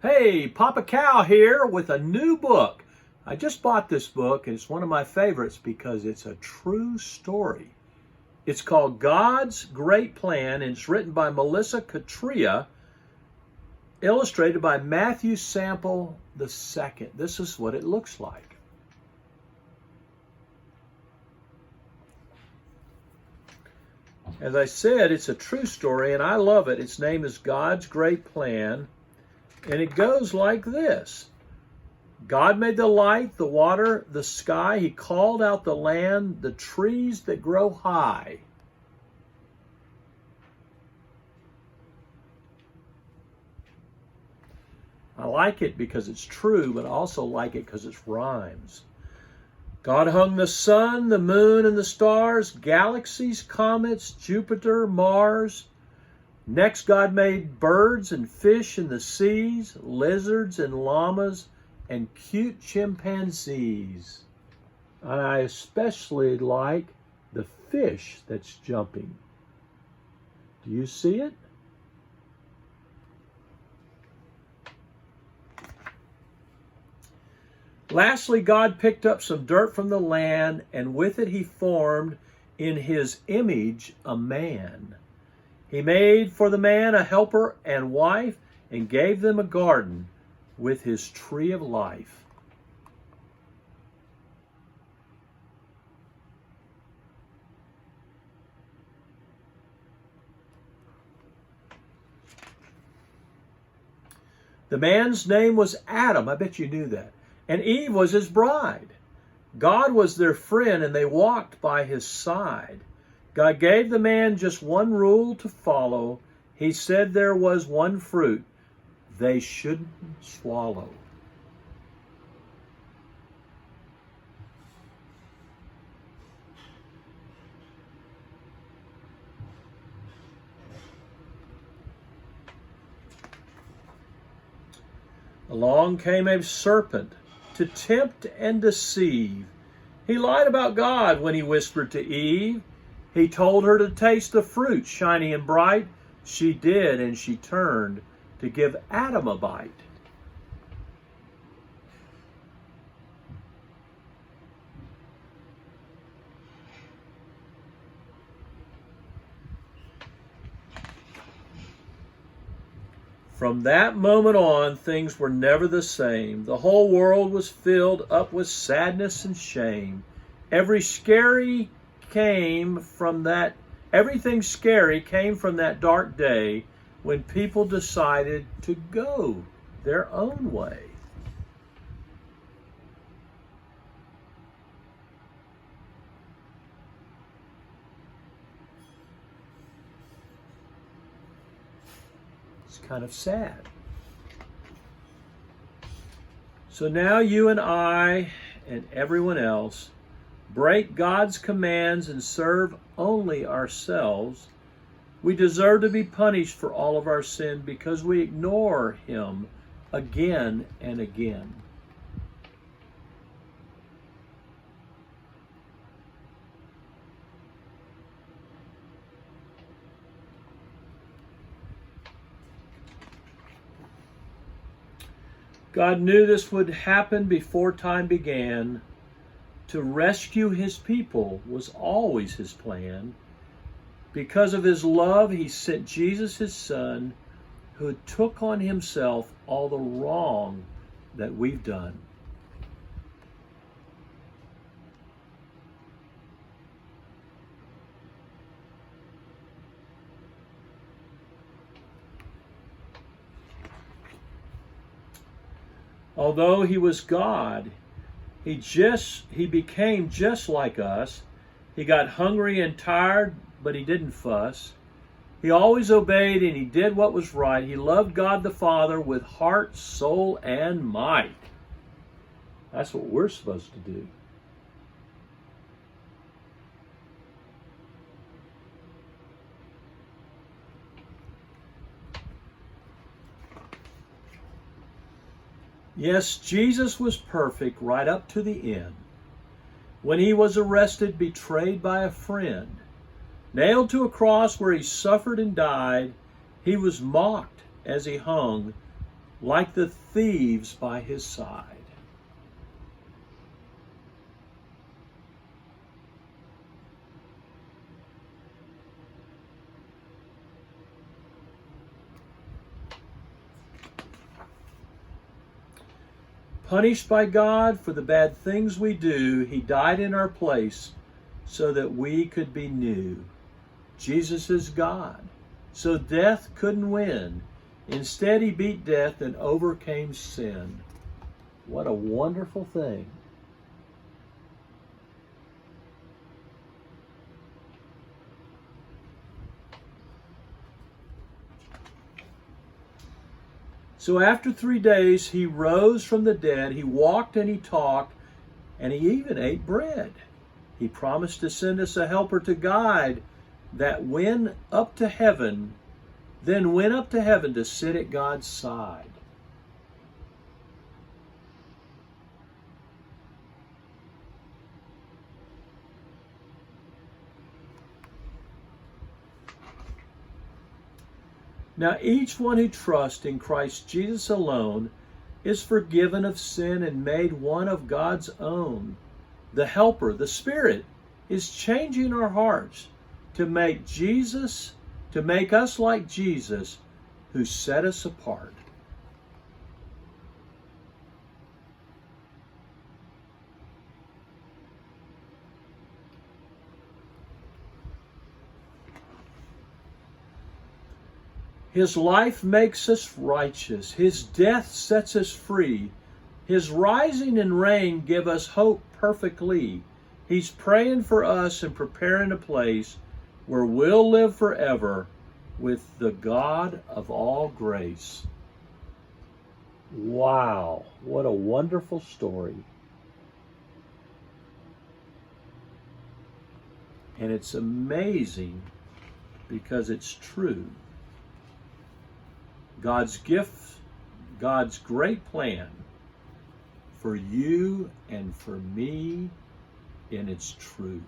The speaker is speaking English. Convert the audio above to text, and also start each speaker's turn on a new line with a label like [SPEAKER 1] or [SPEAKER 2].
[SPEAKER 1] Hey, Papa Cow here with a new book. I just bought this book and it's one of my favorites because it's a true story. It's called God's Great Plan and it's written by Cutrera, illustrated by Matthew Sample II. This is what it looks like. As I said, it's a true story and I love it. Its name is God's Great Plan. And it goes like this. God made the light, the water, the sky. He called out the land, the trees that grow high. I like it because it's true, but I also like it because it rhymes. God hung the sun, the moon, and the stars, galaxies, comets, Jupiter, Mars. Next, God made birds and fish in the seas, lizards and llamas, and cute chimpanzees. And I especially like the fish that's jumping. Do you see it? Lastly, God picked up some dirt from the land, and with it he formed in his image a man. He made for the man a helper and wife and gave them a garden with his tree of life. The man's name was Adam. I bet you knew that. And Eve was his bride. God was their friend and they walked by his side. God gave the man just one rule to follow. He said there was one fruit they shouldn't swallow. Along came a serpent to tempt and deceive. He lied about God when he whispered to Eve. He told her to taste the fruit, shiny and bright. She did, and she turned to give Adam a bite. From that moment on, things were never the same. The whole world was filled up with sadness and shame. Everything scary came from that dark day when people decided to go their own way. It's kind of sad. So now you and I and everyone else break God's commands and serve only ourselves. We deserve to be punished for all of our sin because we ignore him again and again. God knew this would happen before time began. To rescue his people was always his plan. Because of his love, he sent Jesus, his son, who took on himself all the wrong that we've done. Although he was God, he became just like us. He got hungry and tired, but he didn't fuss. He always obeyed and he did what was right. He loved God the Father with heart, soul, and might. That's what we're supposed to do. Yes, Jesus was perfect right up to the end. When he was arrested, betrayed by a friend, nailed to a cross where he suffered and died, he was mocked as he hung like the thieves by his side. Punished by God for the bad things we do, he died in our place so that we could be new. Jesus is God, so death couldn't win. Instead, he beat death and overcame sin. What a wonderful thing. So after 3 days, he rose from the dead. He walked and he talked, and he even ate bread. He promised to send us a helper to guide that went up to heaven to sit at God's side. Now each one who trusts in Christ Jesus alone is forgiven of sin and made one of God's own. The Helper, the Spirit, is changing our hearts to make us like Jesus, who set us apart. His life makes us righteous. His death sets us free. His rising and reign give us hope perfectly. He's praying for us and preparing a place where we'll live forever with the God of all grace. Wow, what a wonderful story. And it's amazing because it's true. God's gift, God's great plan for you and for me, and it's true.